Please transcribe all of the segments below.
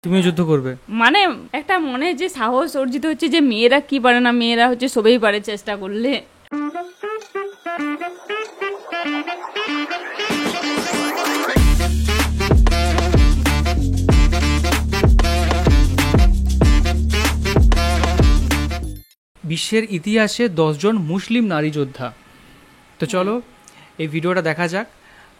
তুমিও যুদ্ধ করবে? মানে একটা মনে যে সাহস অর্জিত হচ্ছে যে মেয়েরা কি পারে না, মেয়েরা হচ্ছে সবই পারে চেষ্টা করলে। বিশ্বের ইতিহাসে 10 জন মুসলিম নারী যোদ্ধা। তো চলো এই ভিডিওটা দেখা যাক।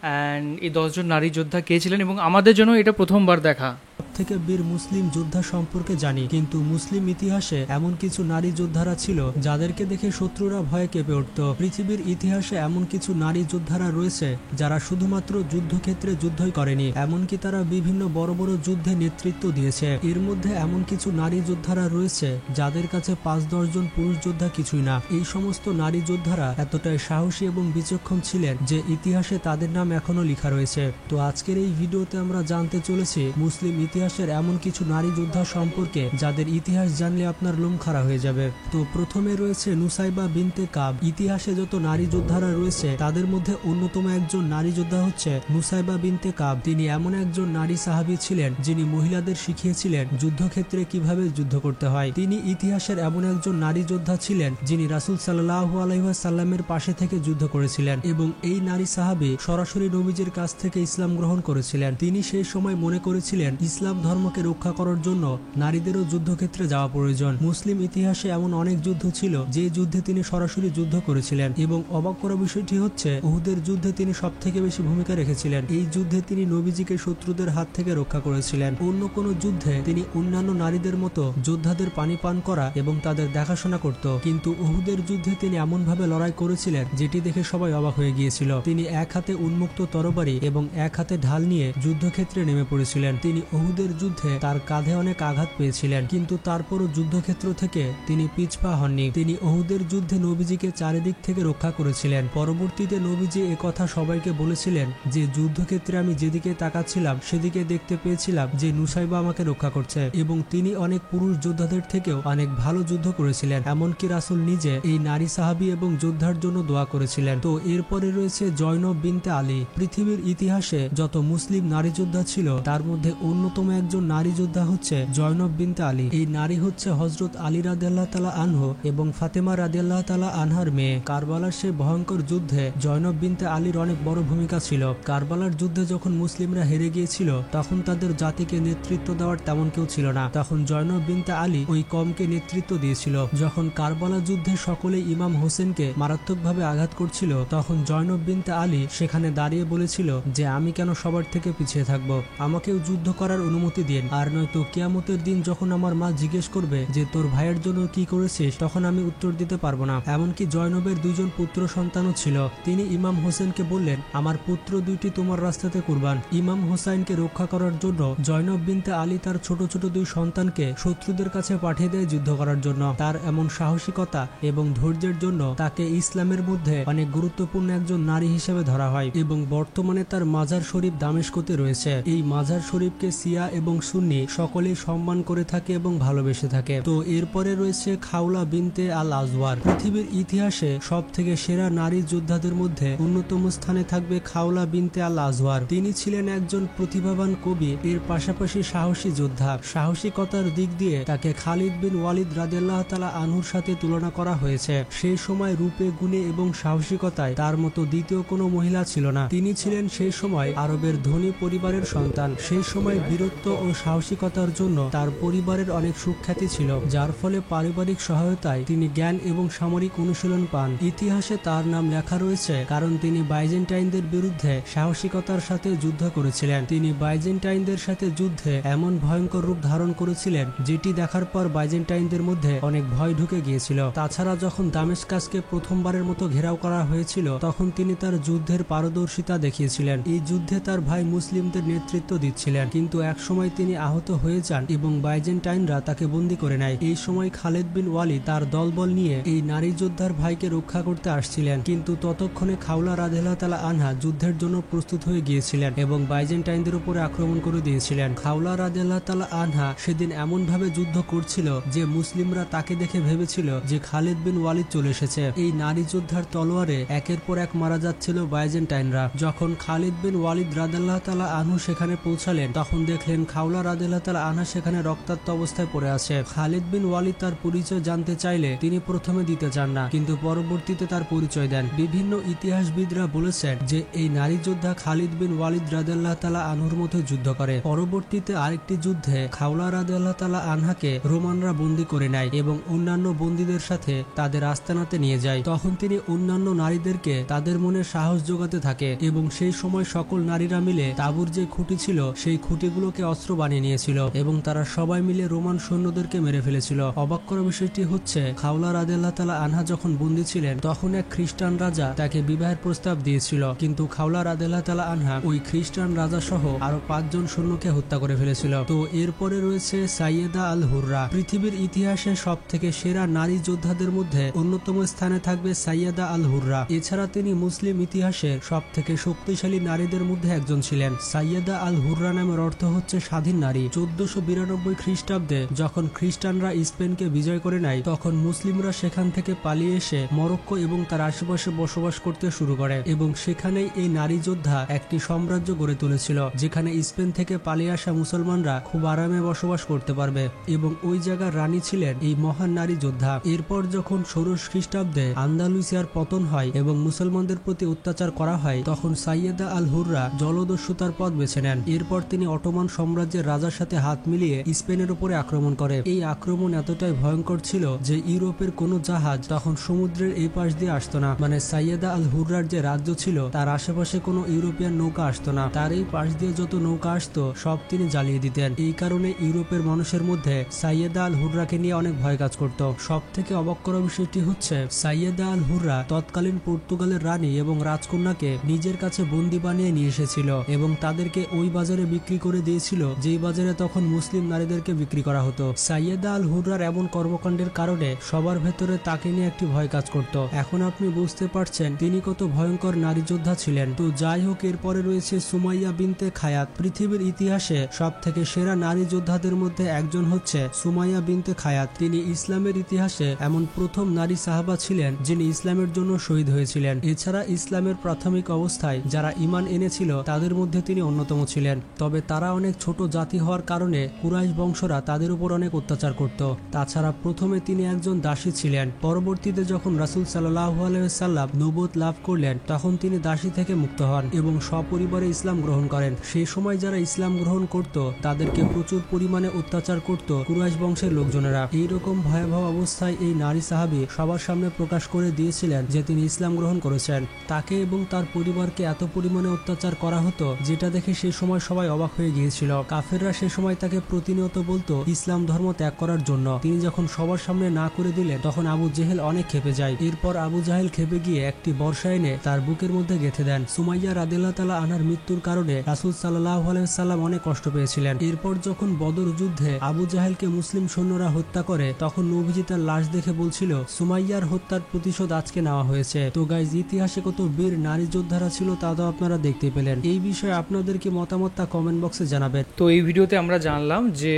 অ্যান্ড এই 10 জন নারী যোদ্ধা কে ছিলেন, এবং আমাদের জন্য এটা প্রথমবার দেখা। থেকে বীর মুসলিম যোদ্ধা সম্পর্কে জানি, কিন্তু মুসলিম ইতিহাসে এমন কিছু নারী যোদ্ধারা ছিল যাদেরকে দেখে শত্রুরা ভয়ে কেঁপে উঠত। পৃথিবীর ইতিহাসে এমন কিছু নারী যোদ্ধারা রয়েছে যারা শুধুমাত্র যুদ্ধক্ষেত্রে যুদ্ধই করেনি, এমনকি তারা বিভিন্ন বড় বড় যুদ্ধে নেতৃত্ব দিয়েছে। এর মধ্যে এমন কিছু নারী যোদ্ধারা রয়েছে যাদের কাছে 5-10 জন পুরুষ যোদ্ধা কিছুই না। এই সমস্ত নারী যোদ্ধারা এতটাই সাহসী এবং বিচক্ষণ ছিলেন যে ইতিহাসে তাদের নাম এখনো লেখা রয়েছে। তো আজকের এই ভিডিওতে আমরা জানতে চলেছি মুসলিম ইতিহাসের এমন কিছু নারী যোদ্ধা সম্পর্কে যাদের ইতিহাস জানলে আপনার লোম খাড়া হয়ে যাবে। তো প্রথমে রয়েছে নুসাইবা বিনতে কাব। ইতিহাসে যত নারী যোদ্ধারা রয়েছে তাদের মধ্যে অন্যতম একজন নারী যোদ্ধা হচ্ছে নুসাইবা বিনতে কাব। তিনি এমন একজন নারী সাহাবী ছিলেন যিনি মহিলাদের শিখিয়েছিলেন যুদ্ধক্ষেত্রে কিভাবে যুদ্ধ করতে হয়। তিনি ইতিহাসের এমন একজন নারী যোদ্ধা ছিলেন যিনি রাসূল সাল্লাল্লাহু আলাইহি ওয়াসাল্লামের পাশে থেকে যুদ্ধ করেছিলেন, এবং এই নারী সাহাবী সরাসরি নবীজির কাছ থেকে ইসলাম গ্রহণ করেছিলেন। তিনি সেই সময় মনে করেছিলেন ইসলাম ধর্মকে রক্ষা করার জন্য নারীদেরও যুদ্ধক্ষেত্রে যাওয়া প্রয়োজন। মুসলিম ইতিহাসে এমন অনেক যুদ্ধ ছিল যে যুদ্ধে তিনি সরাসরি যুদ্ধ করেছিলেন, এবং অবাক করা বিষয়টি হচ্ছে উহুদের যুদ্ধে তিনি সবথেকে বেশি ভূমিকা রেখেছিলেন। এই যুদ্ধে তিনি নবীজিকে শত্রুদের হাত থেকে রক্ষা করেছিলেন। অন্য কোনো যুদ্ধে তিনি অন্যান্য নারীদের মতো যোদ্ধাদের পানি পান করা এবং তাদের দেখাশোনা করত, কিন্তু উহুদের যুদ্ধে তিনি এমনভাবে লড়াই করেছিলেন যেটি দেখে সবাই অবাক হয়ে গিয়েছিল। তিনি এক হাতে উন্মুক্ত তরবারি এবং এক হাতে ঢাল নিয়ে যুদ্ধক্ষেত্রে নেমে পড়েছিলেন। তিনি উহুদের যুদ্ধে তার কাঁধে অনেক আঘাত পেয়েছিলেন, কিন্তু তারপরও যুদ্ধক্ষেত্র থেকে তিনি পিছপা হননি। তিনি উহুদের যুদ্ধে নবীজিকে চারিদিক থেকে রক্ষা করেছিলেন। পরবর্তীতে নবীজি একথা সবাইকে বলেছিলেন যে যুদ্ধক্ষেত্রে আমি যেদিকে তাকাচ্ছিলাম সেদিকে দেখতে পেয়েছিলাম যে নুসাইবা আমাকে রক্ষা করছে, এবং তিনি অনেক পুরুষ যোদ্ধাদের থেকেও অনেক ভালো যুদ্ধ করেছিলেন। এমনকি রাসূল নিজে এই নারী সাহাবী এবং যোদ্ধার জন্য দোয়া করেছিলেন। তো এরপরে রয়েছে জয়নব বিনতে আলী। পৃথিবীর ইতিহাসে যত মুসলিম নারী যোদ্ধা ছিল তার মধ্যে অন্যতম একজন নারী যোদ্ধা হচ্ছে জয়নব বিনতে আলী। এই নারী হচ্ছে হযরত আলী রাদিয়াল্লাহু তাআলা আনহু এবং ফাতেমা রাদিয়াল্লাহু তাআলা আনহার মেয়ে। কারবালার সেই ভয়ঙ্কর যুদ্ধে জয়নব বিনতে আলীর অনেক বড় ভূমিকা ছিল। কারবালার যুদ্ধে যখন মুসলিমরা হেরে গিয়েছিল তখন তাদের জাতিকে নেতৃত্ব দেওয়ার তেমন কেউ ছিল না। তখন জয়নব বিনতে আলী ওই কমকে নেতৃত্ব দিয়েছিল। যখন কারবালা যুদ্ধে সকলে ইমাম হোসেনকে মারাত্মকভাবে আঘাত করছিল তখন জয়নব বিনতে আলী সেখানে দাঁড়িয়ে বলেছিল যে আমি কেন সবার থেকে পিছিয়ে থাকবো, আমাকেও যুদ্ধ করার অনুমতি দিন, আর নয়তো কিয়ামতের দিন যখন আমার মা জিজ্ঞেস করবে যে তোর ভাইয়ের জন্য কি করেছিস তখন আমি উত্তর দিতে পারবো না। এমনকি জয়নবের 2 জন পুত্র সন্তানও ছিল। তিনি ইমাম হোসেনকে বললেন আমার পুত্র 2টি তোমার রাস্তাতে কুরবান। ইমাম হোসাইনকে রক্ষা করার জন্য জয়নব বিনতে আলী তার ছোট ছোট 2 সন্তানকে শত্রুদের কাছে পাঠিয়ে দেয় যুদ্ধ করার জন্য। তার এমন সাহসিকতা এবং ধৈর্যের জন্য তাকে ইসলামের মধ্যে অনেক গুরুত্বপূর্ণ একজন নারী হিসেবে ধরা হয়, এবং বর্তমানে তার মাজার শরীফ দামেস্কতে রয়েছে। এই মাজার শরীফকে শিয়া এবং সুন্নি সকলেই সম্মান করে থাকে এবং ভালোবেসে থাকে। তো এরপরে রয়েছে খাওলা বিনতে আল আজওয়ার। পৃথিবীর ইতিহাসে সব থেকে সেরা নারী যোদ্ধাদের মধ্যে অন্যতম স্থানে থাকবে খাওলা বিনতে আল আজওয়ার। তিনি ছিলেন একজন প্রতিভাবান কবি, এর পাশাপাশি সাহসী যোদ্ধা। সাহসিকতার দিক দিয়ে তাকে খালিদ বিন ওয়ালিদ রাদিয়াল্লাহু তাআলা আনহুর সাথে তুলনা করা হয়েছে। সেই সময় রূপে গুণে এবং সাহসিকতায় তার মতো দ্বিতীয় কোনো মহিলা ছিল না। তিনি ছিলেন সেই সময় আরবের ধনী পরিবারের সন্তান। সেই সময় বীরত্ব ও সাহসিকতার জন্য তার পরিবারের অনেক সুখ্যাতি ছিল, যার ফলে পারিবারিক সহায়তায় তিনি জ্ঞান এবং সামরিক অনুশীলন পান। ইতিহাসে তার নাম লেখা রয়েছে কারণ তিনি বাইজেন্টাইনদের বিরুদ্ধে সাহসিকতার সাথে যুদ্ধ করেছিলেন। তিনি বাইজেন্টাইনদের সাথে যুদ্ধে এমন ভয়ঙ্কর রূপ ধারণ করেছিলেন যেটি দেখার পর বাইজেন্টাইনদের মধ্যে অনেক ভয় ঢুকে গিয়েছিল। তাছাড়া যখন দামেস্কাসকে প্রথমবারের মতো ঘেরাও করা হয়েছিল তখন তিনি তার যুদ্ধের পারদর্শিতা দেখিয়েছিলেন। এই যুদ্ধে তার ভাই মুসলিমদের নেতৃত্ব দিচ্ছিলেন, কিন্তু একসময় তিনি আহত হয়ে যান এবং বাইজেন্টাইনরা তাকে বন্দী করে নেয়। এই সময় খালিদ বিন ওয়ালিদ তার দলবল নিয়ে এই নারী যোদ্ধার ভাইকে রক্ষা করতে আসছিলেন, কিন্তু ততক্ষণে খাওলা রাদিয়াল্লাহু তাআলা আনহা যুদ্ধের জন্য প্রস্তুত হয়ে গিয়েছিলেন এবং বাইজেন্টাইনদের উপরে আক্রমণ করে দিয়েছিলেন। খাওলা রাদিয়াল্লাহু তাআলা আনহা সেদিন এমন ভাবে যুদ্ধ করছিল যে মুসলিমরা তাকে দেখে ভেবেছিল যে খালিদ বিন ওয়ালিদ চলে এসেছে। এই নারী যোদ্ধার তলোয়ারে একের পর এক মারা যাচ্ছিল বাইজেন্টাইনরা। যখন খালিদ বিন ওয়ালিদ রাদিয়াল্লাহু তাআলা আনহু সেখানে পৌঁছালেন তখন দেখলেন দেখলেন খাওলা রাদিয়াল্লাহু তাআলা আনহা সেখানে রক্তাক্ত অবস্থায় পড়ে আছে। খালিদ বিন ওয়ালিদ তার পরিচয় জানতে চাইলে তিনি প্রথমে দিতে চান না, কিন্তু পরবর্তীতে তার পরিচয় দেন। বিভিন্ন ইতিহাসবিদরা বলেছেন যে এই নারী যোদ্ধা খালিদ বিন ওয়ালিদ রাদিয়াল্লাহু তাআলা আনহুর মতো যুদ্ধ করে। পরবর্তীতে আরেকটি যুদ্ধে খাওলা রাদিয়াল্লাহু তাআলা আনহাকে রোমানরা বন্দী করে নেয় এবং অন্যান্য বন্দীদের সাথে তাদের আস্তানাতে নিয়ে যায়। তখন তিনি অন্যান্য নারীদেরকে তাদের মনে সাহস যোগাতে থাকে এবং সেই সময় সকল নারীরা মিলে তাঁবুর যে খুঁটি ছিল সেই খুঁটিগুলোকে অস্ত্র বানিয়ে নিয়েছিল এবং তারা সবাই মিলে রোমান সৈন্যদেরকে মেরে ফেলেছিল। অবাক করা বিষয়টি হচ্ছে খাওলা রাদিয়াল্লাহু তাআলা আনহা যখন বন্দী ছিলেন তখন এক খ্রিস্টান রাজা তাকে বিবাহের প্রস্তাব দিয়েছিল, কিন্তু খাওলা রাদিয়াল্লাহু তাআলা আনহা ওই খ্রিস্টান রাজা সহ আরো 5 জন সৈন্যকে হত্যা করে ফেলেছিল। তো এরপরে রয়েছে সাইয়েদা আল হুররা। পৃথিবীর ইতিহাসে সব থেকে সেরা নারী যোদ্ধাদের মধ্যে অন্যতম স্থানে থাকবে সাইয়েদা আল হুররা। এছাড়া তিনি মুসলিম ইতিহাসের সব থেকে শক্তিশালী নারীদের মধ্যে একজন ছিলেন। সাইয়েদা আল হুররা নামের অর্থ হচ্ছে স্বাধীন নারী। 1492 খ্রিস্টাব্দে যখন খ্রিস্টানরা স্পেনকে বিজয় করে নেয় তখন মুসলিমরা সেখান থেকে পালিয়ে এসে মরক্কো এবং তার আশেপাশে বসবাস করতে শুরু করে এবং সেখানেই এই নারী যোদ্ধা একটি সাম্রাজ্য গড়ে তুলেছিল, যেখানে স্পেন থেকে পালিয়ে আসা মুসলমানরা খুব আরামে বসবাস করতে পারবে এবং ওই জায়গার রানী ছিলেন এই মহান নারী যোদ্ধা। এরপর যখন 16 খ্রিস্টাব্দে আন্দালুসিয়ার পতন হয় এবং মুসলমানদের প্রতি অত্যাচার করা হয় তখন সাইয়েদা আল হুররা জলদস্যুতার পথ বেছে নেন। এরপর তিনি অটোমান সাম্রাজ্যের রাজার সাথে হাত মিলিয়ে স্পেনের উপরে আক্রমণ করে। এই আক্রমণ এতটাই ভয়ঙ্কর ছিল যে ইউরোপের কোনো জাহাজ তখন সমুদ্রের এই পাশ দিয়ে আসতো না। মানে সাইয়েদা আল হুররার যে রাজ্য ছিল তার আশেপাশে কোনো ইউরোপিয়ান নৌকা আসতো না। তার এই পাশ দিয়ে যত নৌকা আসতো সব তিনি জ্বালিয়ে দিতেন। এই কারণে ইউরোপের মানুষের মধ্যে সাইয়েদা আল হুররাকে নিয়ে অনেক ভয় কাজ করত। সব থেকে অবাক করা বিষয়টি হচ্ছে সাইয়েদা আল হুররা তৎকালীন পর্তুগালের রানী এবং রাজকন্যাকে নিজের কাছে বন্দী বানিয়ে নিয়ে এসেছিল এবং তাদেরকে ওই বাজারে বিক্রি করে দিয়েছিল যেই বাজারে তখন মুসলিম নারীদেরকে বিক্রি করা হতো। সাইয়েদা আল হুররার এমন কর্মকাণ্ডের কারণে সবার ভেতরে তাকে নিয়ে একটি ভয় কাজ করত। এখন আপনি বুঝতে পারছেন তিনি কত ভয়ঙ্কর নারী যোদ্ধা ছিলেন। তো যাই হোক, এরপরে রয়েছে সুমাইয়া বিনতে খায়াত। পৃথিবীর ইতিহাসে সব থেকে সেরা নারী যোদ্ধাদের মধ্যে একজন হচ্ছে সুমাইয়া বিনতে খায়াত। তিনি ইসলামের ইতিহাসে এমন প্রথম নারী সাহাবা ছিলেন যিনি ইসলামের জন্য শহীদ হয়েছিলেন। এছাড়া ইসলামের প্রাথমিক অবস্থায় যারা ঈমান এনেছিল তাদের মধ্যে তিনি অন্যতম ছিলেন। তবে তারা অনেক ছোট জাতি হওয়ার কারণে কুরাইশ বংশরা তাদের উপর অনেক অত্যাচার করত। তাছাড়া প্রথমে তিনি একজন দাসী ছিলেন। পরবর্তীতে যখন রাসূল সাল্লাল্লাহু আলাইহি ওয়াসাল্লাম নবুয়ত লাভ করলেন তখন তিনি দাসী থেকে মুক্ত হন এবং সপরিবারে ইসলাম গ্রহণ করেন। সেই সময় যারা ইসলাম গ্রহণ করত তাদেরকে প্রচুর পরিমাণে অত্যাচার করত কুরাইশ বংশের লোকজনেরা। এইরকম ভয়াবহ অবস্থায় এই নারী সাহাবী সবার সামনে প্রকাশ করে দিয়েছিলেন যে তিনি ইসলাম গ্রহণ করেছেন। তাকে এবং তার পরিবারকে এত পরিমাণে অত্যাচার করা হতো যেটা দেখে সেই সময় সবাই অবাক হয়ে গিয়েছিল। কাফেররা সে সময় তাকে প্রতিনিয়ত বলতো ইসলাম ধর্ম ত্যাগ করার জন্য। তিনি যখন সবার সামনে না করে দিলেন তখন আবু জেহেল অনেক ক্ষেপে যায়। এরপর আবু জাহেল ক্ষেপে গিয়ে একটি বর্ষা এনে তার বুকের মধ্যে গেঁথে দেন। সুমাইয়া রাদিয়াল্লাহু তাআলা আনহার মৃত্যুর কারণে রাসূল সাল্লাল্লাহু আলাইহি ওয়াসাল্লাম অনেক কষ্ট পেয়েছিলেন। এরপর যখন বদর যুদ্ধে আবু জাহেলকে মুসলিম সৈন্যরা হত্যা করে তখন নবীজি তার লাশ দেখে বলছিল সুমাইয়ার হত্যার প্রতিশোধ আজকে নেওয়া হয়েছে। তো গাইজ, ইতিহাসে কত বীর নারী যোদ্ধারা ছিল তা তো আপনারা দেখতে পেলেন। এই বিষয়ে আপনাদের কি মতামত তা কমেন্ট বক্সে জানাবেন। তো এই ভিডিওতে আমরা জানলাম যে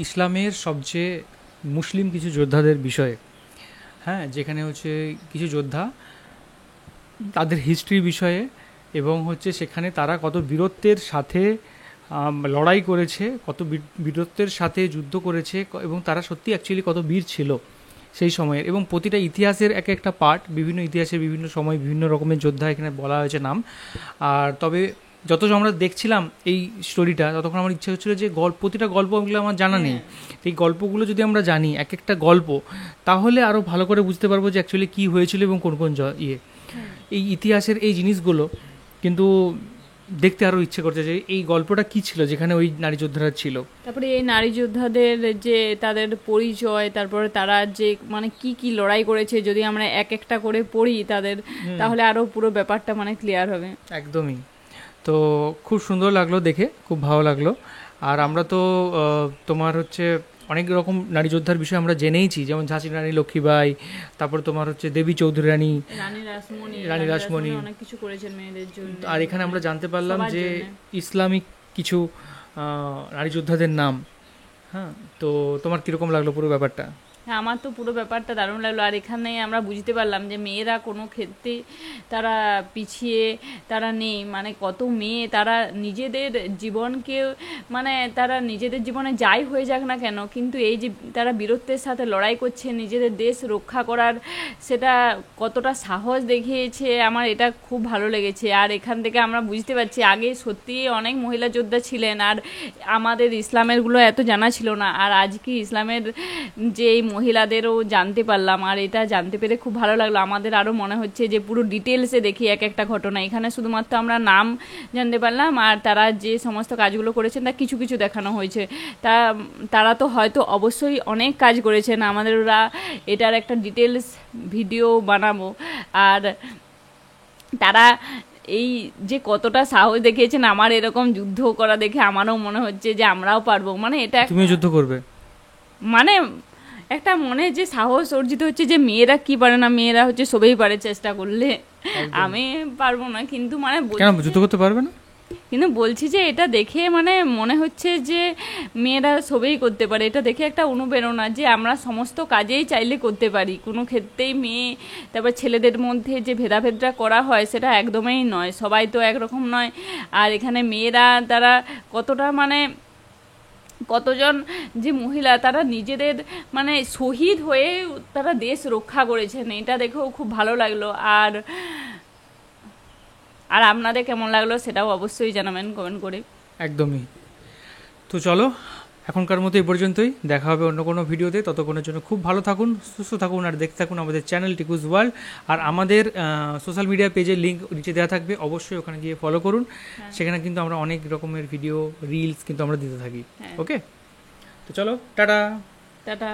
ইসলামের সবচেয়ে মুসলিম কিছু যোদ্ধাদের বিষয়ে, হ্যাঁ, যেখানে হচ্ছে কিছু যোদ্ধা তাদের হিস্ট্রির বিষয়ে এবং হচ্ছে সেখানে তারা কত বীরত্বের সাথে লড়াই করেছে, কত বীরত্বের সাথে যুদ্ধ করেছে এবং তারা সত্যি অ্যাকচুয়ালি কত বীর ছিল সেই সময়ের। এবং প্রতিটা ইতিহাসের এক একটা পার্ট, বিভিন্ন ইতিহাসের বিভিন্ন সময় বিভিন্ন রকমের যোদ্ধা এখানে বলা হয়েছে নাম। আর তবে যত আমরা দেখছিলাম এই স্টোরিটা ততক্ষণ আমার ইচ্ছা হচ্ছিলো যে প্রতিটা গল্পগুলো আমার জানা নেই। এই গল্পগুলো যদি আমরা জানি এক একটা গল্প, তাহলে আরও ভালো করে বুঝতে পারবো যে অ্যাকচুয়ালি কী হয়েছিল এবং কোন কোন এই ইতিহাসের এই জিনিসগুলো কিন্তু দেখতে আরও ইচ্ছে করছে যে এই গল্পটা কি ছিল যেখানে ওই নারী যোদ্ধারা ছিল। তারপরে এই নারী যোদ্ধাদের যে তাদের পরিচয়, তারপরে তারা যে মানে কি কি লড়াই করেছে, যদি আমরা এক একটা করে পড়ি তাদের, তাহলে আরও পুরো ব্যাপারটা মানে ক্লিয়ার হবে। একদমই। তো খুব সুন্দর লাগলো দেখে, খুব ভালো লাগলো। আর আমরা তো তোমার হচ্ছে অনেক রকম নারী যোদ্ধার বিষয়ে আমরা জেনেইছি, যেমন ঝাঁসি রানী লক্ষ্মীবাই, তারপর তোমার হচ্ছে দেবী চৌধুরী রানী রাসমণি অনেক কিছু করেছেন মেয়েদের জন্য। আর এখানে আমরা জানতে পারলাম যে ইসলামিক কিছু নারী যোদ্ধাদের নাম। হ্যাঁ, তো তোমার কীরকম লাগলো পুরো ব্যাপারটা? হ্যাঁ, আমার তো পুরো ব্যাপারটা দারুণ লাগলো। আর এখানে আমরা বুঝতে পারলাম যে মেয়েরা কোনো ক্ষেত্রে তারা পিছিয়ে তারা নেই, মানে কত মেয়ে তারা নিজেদের জীবনকে, মানে তারা নিজেদের জীবনে যাই হয়ে যাক না কেন, কিন্তু এই যে তারা বীরত্বের সাথে লড়াই করছে নিজেদের দেশ রক্ষা করার, সেটা কতটা সাহস দেখিয়েছে, আমার এটা খুব ভালো লেগেছে। আর এখান থেকে আমরা বুঝতে পারছি আগে সত্যি অনেক মহিলা যোদ্ধা ছিলেন, আর আমাদের ইসলামেরগুলো এত জানা ছিল না, আর আজকে ইসলামের যে এই মহিলাদেরও জানতে পারলাম, আর এটা জানতে পেরে খুব ভালো লাগলো। আমাদের আরও মনে হচ্ছে যে পুরো ডিটেলসে দেখি এক একটা ঘটনা। এখানে শুধুমাত্র আমরা নাম জানতে পারলাম, আর তারা যে সমস্ত কাজগুলো করেছেন তা কিছু কিছু দেখানো হয়েছে। তারা তো হয়তো অবশ্যই অনেক কাজ করেছেন, আমাদের ওরা এটার একটা ডিটেলস ভিডিও বানাবো। আর তারা এই যে কতটা সাহস দেখিয়েছেন, আমার এরকম যুদ্ধ করা দেখে আমারও মনে হচ্ছে যে আমরাও পারবো। মানে এটা তুমি যুদ্ধ করবে, মানে একটা মনে যে সাহস অর্জিত হচ্ছে যে মেয়েরা কি পারে না, মেয়েরা হচ্ছে সবই পারে চেষ্টা করলে। আমি পারবো না, কিন্তু মানে কেন যুদ্ধ করতে পারবে না? কিন্তু বলছি যে এটা দেখে মানে মনে হচ্ছে যে মেয়েরা সবই করতে পারে। এটা দেখে একটা অনুপ্রেরণা যে আমরা সমস্ত কাজেই চাইলে করতে পারি, কোনো ক্ষেত্রেই মেয়ে তারপর ছেলেদের মধ্যে যে ভেদাভেদটা করা হয় সেটা একদমই নয়, সবাই তো একরকম নয়। আর এখানে মেয়েরা তারা কতটা মানে কতজন যে মহিলা তারা নিজেদের মানে শহীদ হয়ে তারা দেশ রক্ষা করেছেন, এটা দেখেও খুব ভালো লাগলো। আর আর আপনাদের কেমন লাগলো সেটাও অবশ্যই জানাবেন কমেন্ট করে। একদমই। তো চলো এখনকার মতো এই পর্যন্তই, দেখা হবে অন্য কোনো ভিডিওতে। ততক্ষণের জন্য খুব ভালো থাকুন, সুস্থ থাকুন, আর দেখতে থাকুন আমাদের চ্যানেল টিকুজ ওয়ার্ল্ড। আর আমাদের সোশ্যাল মিডিয়া পেজের লিঙ্ক নিচে দেওয়া থাকবে, অবশ্যই ওখানে গিয়ে ফলো করুন। সেখানে কিন্তু আমরা অনেক রকমের ভিডিও রিলস কিন্তু আমরা দিতে থাকি। ওকে, তো চলো টাটা। টাটা।